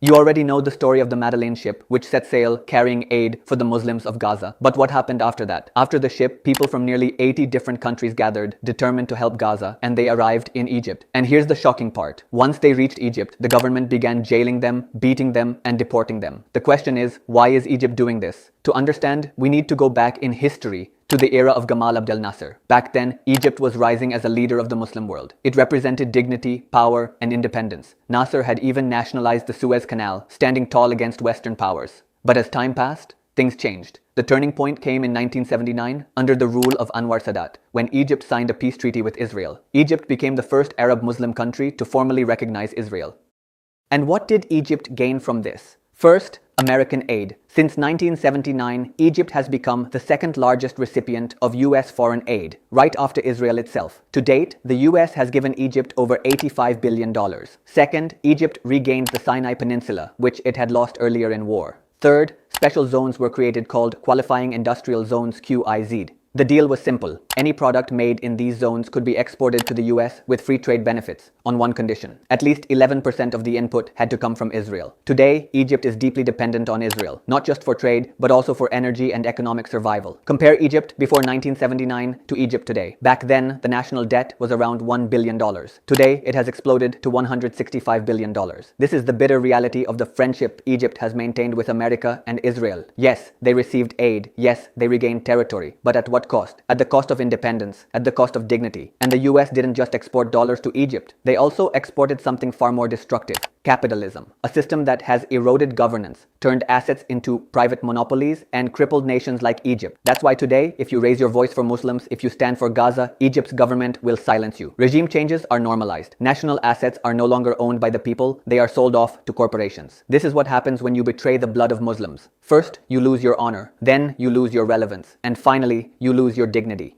You already know the story of the Madeleine ship, which set sail carrying aid for the Muslims of Gaza. But what happened after that? After the ship, people from nearly 80 different countries gathered, determined to help Gaza, and they arrived in Egypt. And here's the shocking part. Once they reached Egypt, the government began jailing them, beating them, and deporting them. The question is, why is Egypt doing this? To understand, we need to go back in history to the era of Gamal Abdel Nasser. Back then, Egypt was rising as a leader of the Muslim world. It represented dignity, power, and independence. Nasser had even nationalized the Suez Canal, standing tall against Western powers. But as time passed, things changed. The turning point came in 1979 under the rule of Anwar Sadat, when Egypt signed a peace treaty with Israel. Egypt became the first Arab Muslim country to formally recognize Israel. And what did Egypt gain from this? First, American aid. Since 1979, Egypt has become the second largest recipient of US foreign aid, right after Israel itself. To date, the US has given Egypt over $85 billion. Second, Egypt regained the Sinai Peninsula, which it had lost earlier in war. Third, special zones were created called Qualifying Industrial Zones (QIZ). The deal was simple. Any product made in these zones could be exported to the US with free trade benefits, on one condition. At least 11% of the input had to come from Israel. Today, Egypt is deeply dependent on Israel, not just for trade, but also for energy and economic survival. Compare Egypt before 1979 to Egypt today. Back then, the national debt was around $1 billion. Today, it has exploded to $165 billion. This is the bitter reality of the friendship Egypt has maintained with America and Israel. Yes, they received aid. Yes, they regained territory. But at what cost? At the cost of independence, at the cost of dignity. And the US didn't just export dollars to Egypt. They also exported something far more destructive: capitalism. A system that has eroded governance, turned assets into private monopolies, and crippled nations like Egypt. That's why today, if you raise your voice for Muslims, if you stand for Gaza, Egypt's government will silence you. Regime changes are normalized. National assets are no longer owned by the people, they are sold off to corporations. This is what happens when you betray the blood of Muslims. First, you lose your honor. Then, you lose your relevance. And finally, you lose your dignity.